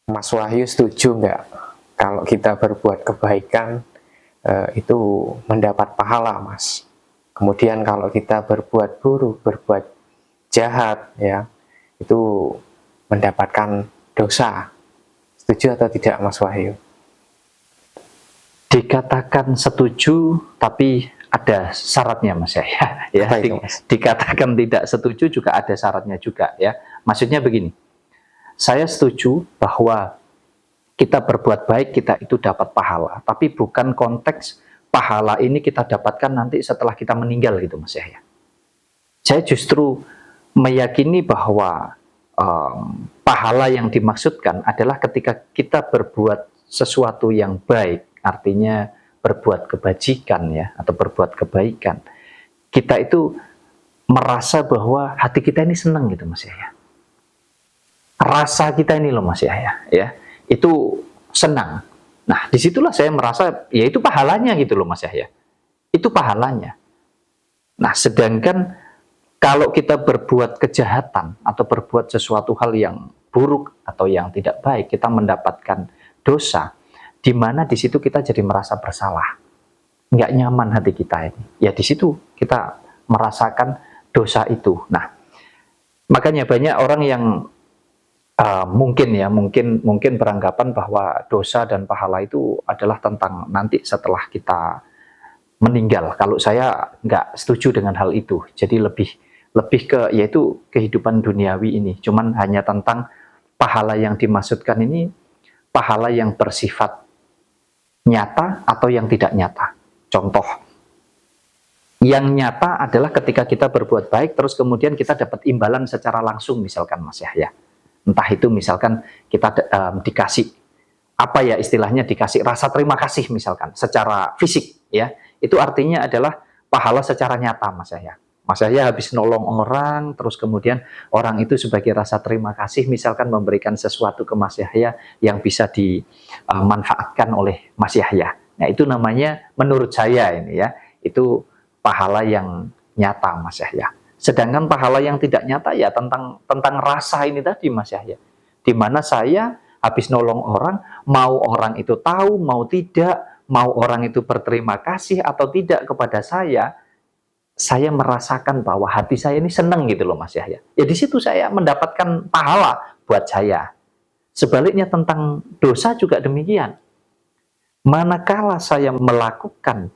Mas Wahyu setuju nggak kalau kita berbuat kebaikan itu mendapat pahala, Mas? Kemudian kalau kita berbuat buruk, berbuat jahat, ya, itu mendapatkan dosa. Setuju atau tidak, Mas Wahyu? Dikatakan setuju, tapi ada syaratnya, Mas ya. Apa itu, Mas? Dikatakan tidak setuju juga ada syaratnya juga ya. Maksudnya begini, saya setuju bahwa kita berbuat baik kita itu dapat pahala, tapi bukan konteks pahala ini kita dapatkan nanti setelah kita meninggal gitu, Mas ya. Saya justru meyakini bahwa pahala yang dimaksudkan adalah ketika kita berbuat sesuatu yang baik, artinya berbuat kebajikan ya, atau berbuat kebaikan, kita itu merasa bahwa hati kita ini senang gitu, Mas ya. Rasa kita ini loh, Mas ya, itu senang. Nah, disitulah saya merasa ya itu pahalanya gitu loh, Mas ya. Itu pahalanya. Nah, sedangkan kalau kita berbuat kejahatan atau berbuat sesuatu hal yang buruk atau yang tidak baik, kita mendapatkan dosa, di mana di situ kita jadi merasa bersalah, nggak nyaman hati kita ini. Ya di situ kita merasakan dosa itu. Nah, makanya banyak orang yang mungkin beranggapan bahwa dosa dan pahala itu adalah tentang nanti setelah kita meninggal. Kalau saya nggak setuju dengan hal itu. Jadi lebih ke yaitu kehidupan duniawi ini. Cuman hanya tentang pahala yang dimaksudkan ini pahala yang bersifat nyata atau yang tidak nyata. Contoh, yang nyata adalah ketika kita berbuat baik terus kemudian kita dapat imbalan secara langsung, misalkan Mas Yahya. Entah itu misalkan kita dikasih apa ya istilahnya, dikasih rasa terima kasih misalkan secara fisik ya. Itu artinya adalah pahala secara nyata, Mas Yahya. Mas Yahya habis nolong orang, terus kemudian orang itu sebagai rasa terima kasih misalkan memberikan sesuatu ke Mas Yahya yang bisa dimanfaatkan oleh Mas Yahya. Nah, itu namanya menurut saya ini ya, itu pahala yang nyata, Mas Yahya. Sedangkan pahala yang tidak nyata ya tentang rasa ini tadi, Mas Yahya. Di mana saya habis nolong orang, mau orang itu tahu, mau tidak, mau orang itu berterima kasih atau tidak kepada saya merasakan bahwa hati saya ini senang gitu loh, Mas Yahya. Ya di situ saya mendapatkan pahala buat saya. Sebaliknya tentang dosa juga demikian. Manakala saya melakukan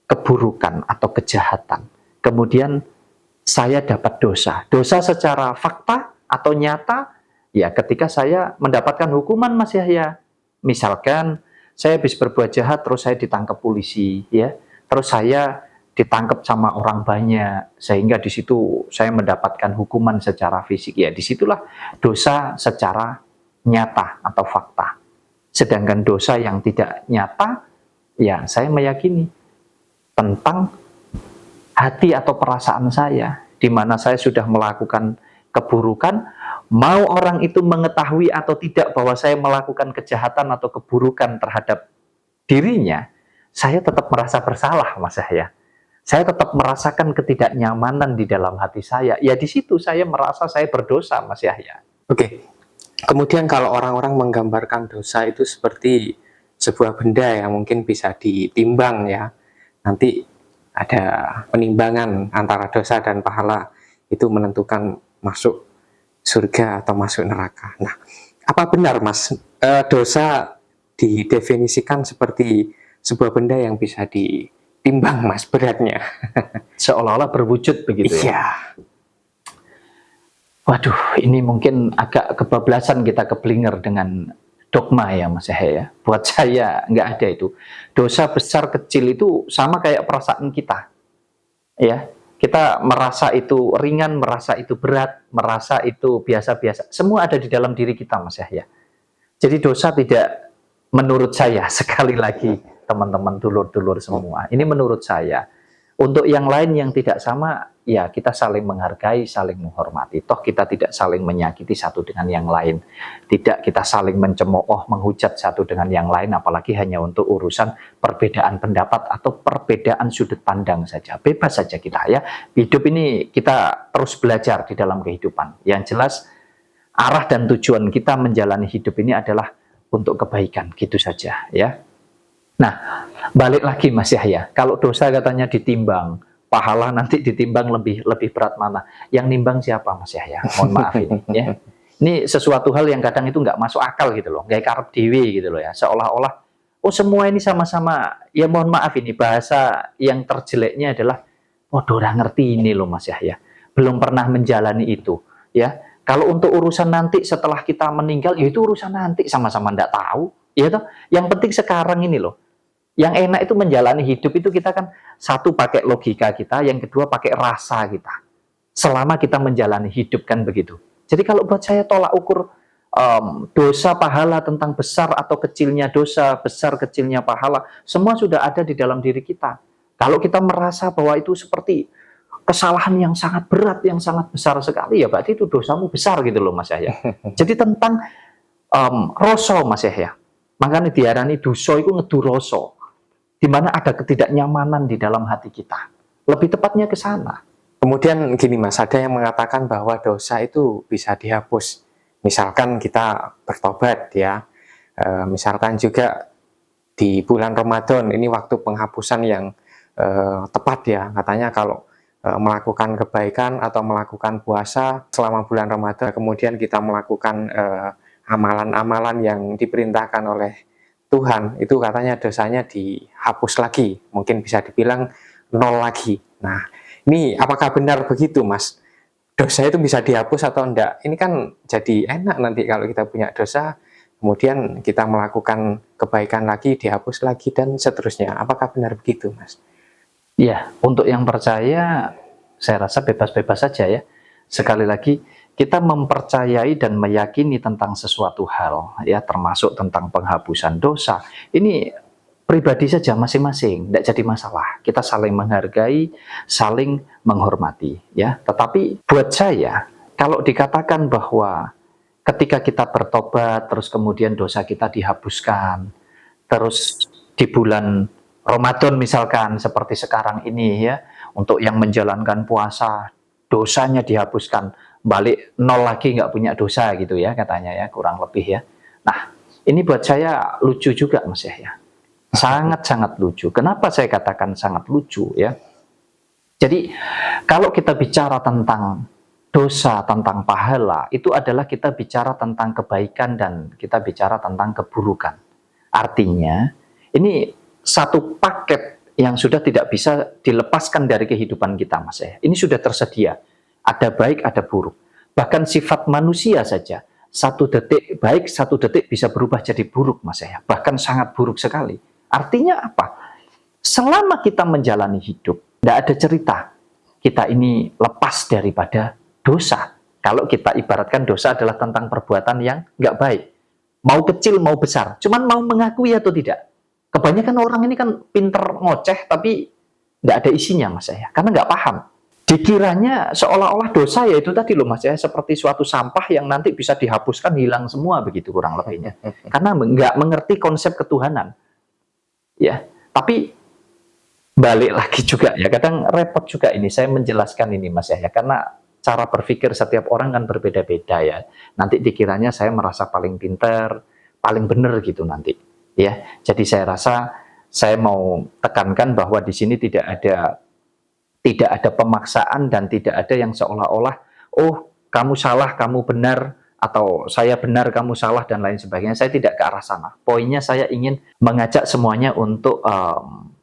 keburukan atau kejahatan, kemudian saya dapat dosa. Dosa secara fakta atau nyata, ya ketika saya mendapatkan hukuman, Mas Yahya. Misalkan saya habis berbuat jahat, terus saya ditangkap polisi, ya. Terus saya ditangkap sama orang banyak, sehingga di situ saya mendapatkan hukuman secara fisik. Ya, disitulah dosa secara nyata atau fakta. Sedangkan dosa yang tidak nyata, ya saya meyakini tentang hati atau perasaan saya, di mana saya sudah melakukan keburukan, mau orang itu mengetahui atau tidak bahwa saya melakukan kejahatan atau keburukan terhadap dirinya, saya tetap merasa bersalah, Mas Yahya. Saya tetap merasakan ketidaknyamanan di dalam hati saya. Ya di situ saya merasa saya berdosa, Mas Yahya. Oke. Kemudian kalau orang-orang menggambarkan dosa itu seperti sebuah benda yang mungkin bisa ditimbang ya. Nanti ada penimbangan antara dosa dan pahala, itu menentukan masuk surga atau masuk neraka. Nah, apa benar, Mas, dosa didefinisikan seperti sebuah benda yang bisa ditimbang, Mas, beratnya? Seolah-olah berwujud begitu ya? Iya. Waduh, ini mungkin agak kebablasan kita keblinger dengan dogma ya, Mas Yahya. Buat saya nggak ada itu. Dosa besar kecil itu sama kayak perasaan kita. Ya, kita merasa itu ringan, merasa itu berat, merasa itu biasa-biasa. Semua ada di dalam diri kita, Mas Yahya. Jadi dosa tidak, menurut saya, sekali lagi teman-teman dulur-dulur semua, ini menurut saya. Untuk yang lain yang tidak sama, ya kita saling menghargai, saling menghormati. Toh kita tidak saling menyakiti satu dengan yang lain. Tidak kita saling mencemooh, menghujat satu dengan yang lain, apalagi hanya untuk urusan perbedaan pendapat atau perbedaan sudut pandang saja. Bebas saja kita ya. Hidup ini kita terus belajar di dalam kehidupan. Yang jelas arah dan tujuan kita menjalani hidup ini adalah untuk kebaikan, gitu saja ya. Nah, balik lagi Mas Yahya, kalau dosa katanya ditimbang, pahala nanti ditimbang lebih berat mana? Yang nimbang siapa Mas Yahya? Mohon maaf ini ya. Ini sesuatu hal yang kadang itu nggak masuk akal gitu loh, kayak karep dewe gitu loh ya. Seolah-olah, oh semua ini sama-sama, ya mohon maaf ini bahasa yang terjeleknya adalah, oh ora ngerti ini loh Mas Yahya, belum pernah menjalani itu ya. Kalau untuk urusan nanti setelah kita meninggal, ya itu urusan nanti, sama-sama nggak tahu ya toh. Yang penting sekarang ini loh. Yang enak itu menjalani hidup itu kita kan satu pakai logika kita, yang kedua pakai rasa kita. Selama kita menjalani hidup kan begitu. Jadi kalau buat saya tolak ukur dosa pahala tentang besar atau kecilnya dosa, besar kecilnya pahala, semua sudah ada di dalam diri kita. Kalau kita merasa bahwa itu seperti kesalahan yang sangat berat, yang sangat besar sekali, ya berarti itu dosamu besar gitu loh Mas Yahya. Jadi tentang rasa Mas Yahya. Makanya diarani dosa itu ngeduroso, di mana ada ketidaknyamanan di dalam hati kita. Lebih tepatnya ke sana. Kemudian gini Mas, ada yang mengatakan bahwa dosa itu bisa dihapus. Misalkan kita bertobat ya, misalkan juga di bulan Ramadan, ini waktu penghapusan yang tepat ya. Katanya kalau melakukan kebaikan atau melakukan puasa selama bulan Ramadan, kemudian kita melakukan amalan-amalan yang diperintahkan oleh Tuhan, itu katanya dosanya dihapus lagi, mungkin bisa dibilang nol lagi. Nah, ini apakah benar begitu Mas? Dosa itu bisa dihapus atau enggak? Ini kan jadi enak nanti kalau kita punya dosa, kemudian kita melakukan kebaikan lagi, dihapus lagi, dan seterusnya. Apakah benar begitu Mas? Ya, untuk yang percaya, saya rasa bebas-bebas saja ya. Sekali lagi, kita mempercayai dan meyakini tentang sesuatu hal, ya, termasuk tentang penghapusan dosa. Ini pribadi saja masing-masing, tidak jadi masalah. Kita saling menghargai, saling menghormati, ya. Tetapi buat saya, kalau dikatakan bahwa ketika kita bertobat, terus kemudian dosa kita dihapuskan, terus di bulan Ramadan misalkan seperti sekarang ini ya, untuk yang menjalankan puasa, dosanya dihapuskan, balik nol lagi nggak punya dosa gitu ya katanya ya, kurang lebih ya. Nah, ini buat saya lucu juga Mas Yahya. Sangat-sangat lucu. Kenapa saya katakan sangat lucu ya? Jadi kalau kita bicara tentang dosa, tentang pahala, itu adalah kita bicara tentang kebaikan dan kita bicara tentang keburukan. Artinya, ini satu paket yang sudah tidak bisa dilepaskan dari kehidupan kita Mas Yahya. Ini sudah tersedia. Ada baik, ada buruk. Bahkan sifat manusia saja, satu detik baik, satu detik bisa berubah jadi buruk Mas Yahya. Bahkan sangat buruk sekali. Artinya apa? Selama kita menjalani hidup, tidak ada cerita kita ini lepas daripada dosa. Kalau kita ibaratkan dosa adalah tentang perbuatan yang nggak baik. Mau kecil, mau besar. Cuman mau mengakui atau tidak. Kebanyakan orang ini kan pinter ngoceh, tapi nggak ada isinya Mas Yahya. Karena nggak paham. Dikiranya seolah-olah dosa ya itu tadi loh Mas Yahya, seperti suatu sampah yang nanti bisa dihapuskan, hilang semua begitu kurang lebihnya. Karena nggak mengerti konsep ketuhanan. Ya, tapi balik lagi juga ya, kadang repot juga ini saya menjelaskan ini Mas Yahya, karena cara berpikir setiap orang kan berbeda-beda ya. Nanti dikiranya saya merasa paling pintar, paling benar gitu nanti. Ya, jadi saya rasa saya mau tekankan bahwa di sini tidak ada pemaksaan dan tidak ada yang seolah-olah oh kamu salah, kamu benar, atau saya benar, kamu salah, dan lain sebagainya. Saya tidak ke arah sana. Poinnya saya ingin mengajak semuanya untuk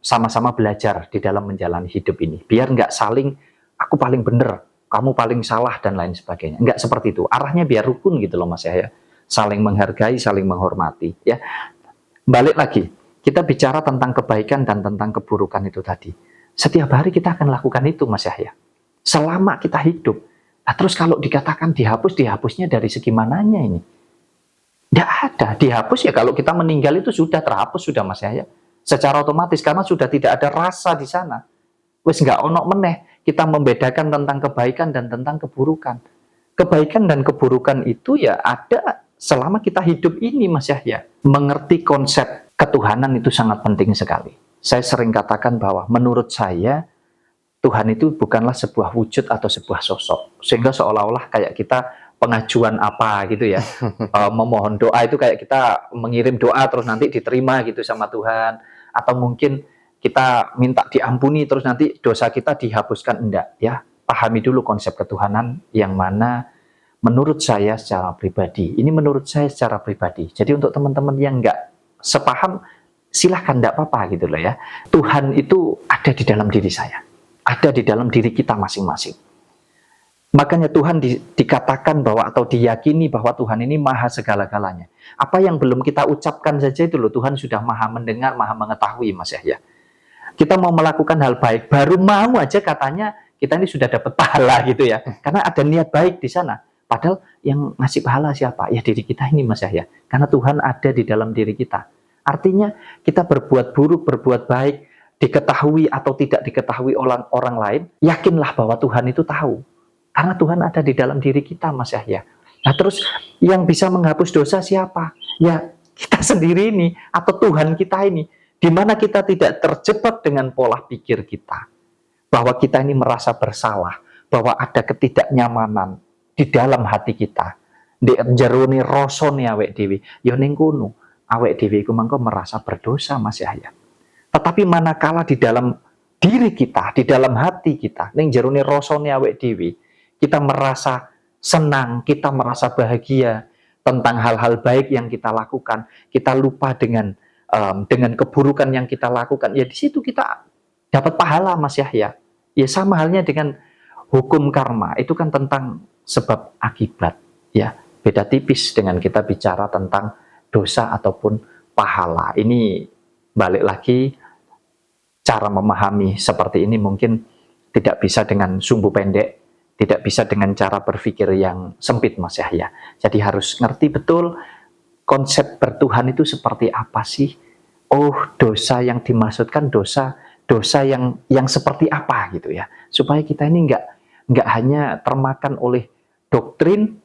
sama-sama belajar di dalam menjalani hidup ini. Biar nggak saling, aku paling benar, kamu paling salah, dan lain sebagainya. Nggak seperti itu. Arahnya biar rukun gitu loh Mas Yahya. Saling menghargai, saling menghormati. Ya. Balik lagi, kita bicara tentang kebaikan dan tentang keburukan itu tadi. Setiap hari kita akan lakukan itu Mas Yahya. Selama kita hidup. Nah, terus kalau dikatakan dihapus, dihapusnya dari segi mananya ini? Tidak ada. Dihapus ya kalau kita meninggal itu sudah terhapus sudah Mas Yahya. Secara otomatis karena sudah tidak ada rasa di sana. Wes nggak onok meneh. Kita membedakan tentang kebaikan dan tentang keburukan. Kebaikan dan keburukan itu ya ada selama kita hidup ini Mas Yahya. Mengerti konsep ketuhanan itu sangat penting sekali. Saya sering katakan bahwa menurut saya Tuhan itu bukanlah sebuah wujud atau sebuah sosok. Sehingga seolah-olah kayak kita pengajuan apa gitu ya. Memohon doa itu kayak kita mengirim doa terus nanti diterima gitu sama Tuhan, atau mungkin kita minta diampuni terus nanti dosa kita dihapuskan. Enggak ya, pahami dulu konsep ketuhanan yang mana menurut saya secara pribadi, ini menurut saya secara pribadi. Jadi untuk teman-teman yang enggak sepaham, silahkan, enggak apa-apa gitu loh ya. Tuhan itu ada di dalam diri saya, ada di dalam diri kita masing-masing. Makanya Tuhan dikatakan bahwa atau diyakini bahwa Tuhan ini maha segala-galanya. Apa yang belum kita ucapkan saja itu loh, Tuhan sudah maha mendengar, maha mengetahui, Mas Yahya. Kita mau melakukan hal baik, baru mau aja katanya kita ini sudah dapat pahala gitu ya. Karena ada niat baik di sana. Padahal yang ngasih pahala siapa? Ya diri kita ini, Mas Yahya. Karena Tuhan ada di dalam diri kita. Artinya kita berbuat buruk, berbuat baik, diketahui atau tidak diketahui orang lain, yakinlah bahwa Tuhan itu tahu. Karena Tuhan ada di dalam diri kita, Mas Yahya. Nah terus yang bisa menghapus dosa siapa? Ya kita sendiri ini, atau Tuhan kita ini. Di mana kita tidak terjebak dengan pola pikir kita. Bahwa kita ini merasa bersalah. Bahwa ada ketidaknyamanan di dalam hati kita. Di jerone rasane awake dhewe. Ya ning kono, awake dhewe iku mangko merasa berdosa, Mas Yahya. Tetapi manakala di dalam diri kita, di dalam hati kita, ning jerone rasane awake dhewe, kita merasa senang, kita merasa bahagia tentang hal-hal baik yang kita lakukan. Kita lupa dengan keburukan yang kita lakukan. Ya di situ kita dapat pahala, Mas Yahya. Ya sama halnya dengan hukum karma. Itu kan tentang sebab akibat. Ya beda tipis dengan kita bicara tentang dosa ataupun pahala. Ini balik lagi, cara memahami seperti ini mungkin tidak bisa dengan sumbu pendek. Tidak bisa dengan cara berpikir yang sempit, Mas Yahya. Jadi harus ngerti betul konsep bertuhan itu seperti apa sih. Oh, dosa yang dimaksudkan dosa yang seperti apa gitu ya. Supaya kita ini nggak hanya termakan oleh doktrin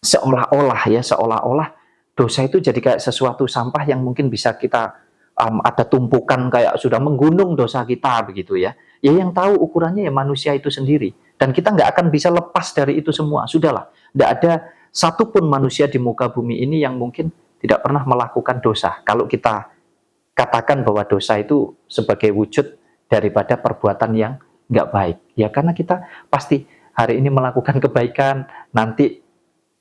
seolah-olah dosa itu jadi kayak sesuatu sampah yang mungkin bisa kita ada tumpukan kayak sudah menggunung dosa kita begitu ya. Ya yang tahu ukurannya ya manusia itu sendiri. Dan kita nggak akan bisa lepas dari itu semua. Sudahlah, nggak ada satupun manusia di muka bumi ini yang mungkin tidak pernah melakukan dosa. Kalau kita katakan bahwa dosa itu sebagai wujud daripada perbuatan yang nggak baik. Ya karena kita pasti hari ini melakukan kebaikan, nanti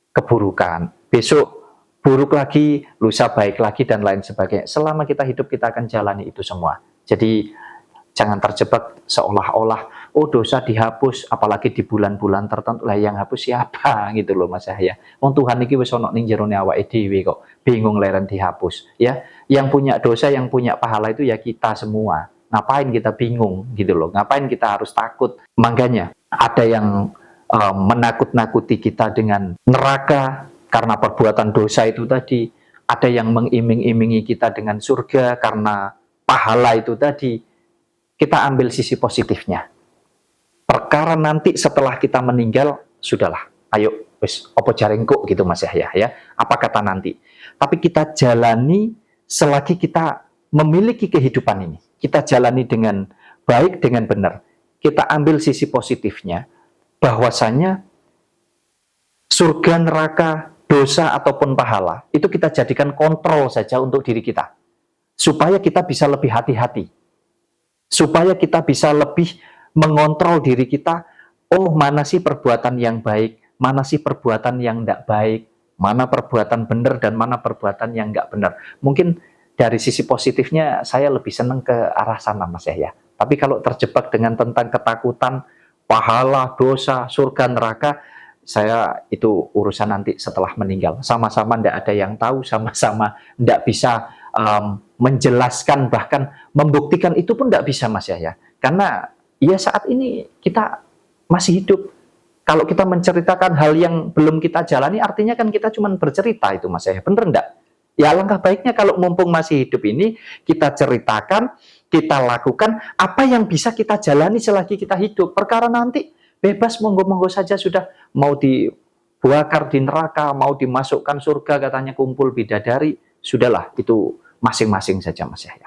keburukan. Besok buruk lagi, lusa baik lagi, dan lain sebagainya. Selama kita hidup, kita akan jalani itu semua. Jadi jangan terjebak seolah-olah oh dosa dihapus, apalagi di bulan-bulan tertentu. Lah yang hapus siapa gitu loh, Mas Yahya. Wong Tuhan iki wis ana ning jerone awake dhewe kok. Bingung leren dihapus, ya. Yang punya dosa, yang punya pahala itu ya kita semua. Ngapain kita bingung gitu loh. Ngapain kita harus takut? Makanya ada yang menakut-nakuti kita dengan neraka karena perbuatan dosa itu tadi. Ada yang mengiming-imingi kita dengan surga karena pahala itu tadi. Kita ambil sisi positifnya. Perkara nanti setelah kita meninggal, sudahlah, ayo, wis opo jarengkuk gitu, Mas Yahya ya. Apa kata nanti? Tapi kita jalani selagi kita memiliki kehidupan ini. Kita jalani dengan baik, dengan benar. Kita ambil sisi positifnya, bahwasanya surga, neraka, dosa ataupun pahala, itu kita jadikan kontrol saja untuk diri kita. Supaya kita bisa lebih hati-hati. Supaya kita bisa lebih mengontrol diri kita, oh mana sih perbuatan yang baik, mana sih perbuatan yang tidak baik, mana perbuatan benar dan mana perbuatan yang nggak benar. Mungkin dari sisi positifnya saya lebih senang ke arah sana, Mas Yahya. Tapi kalau terjebak dengan tentang ketakutan, pahala, dosa, surga, neraka, saya itu urusan nanti setelah meninggal. Sama-sama tidak ada yang tahu, sama-sama tidak bisa menjelaskan, bahkan membuktikan itu pun tidak bisa, Mas Yahya. Karena ya saat ini kita masih hidup. Kalau kita menceritakan hal yang belum kita jalani, artinya kan kita cuma bercerita itu, Mas Yahya. Bener enggak? Ya alangkah baiknya kalau mumpung masih hidup ini, kita ceritakan, kita lakukan apa yang bisa kita jalani selagi kita hidup. Perkara nanti bebas, monggo-monggo saja sudah. Mau dibakar di neraka, mau dimasukkan surga, katanya kumpul bidadari, sudahlah, itu masing-masing saja, Mas Yahya.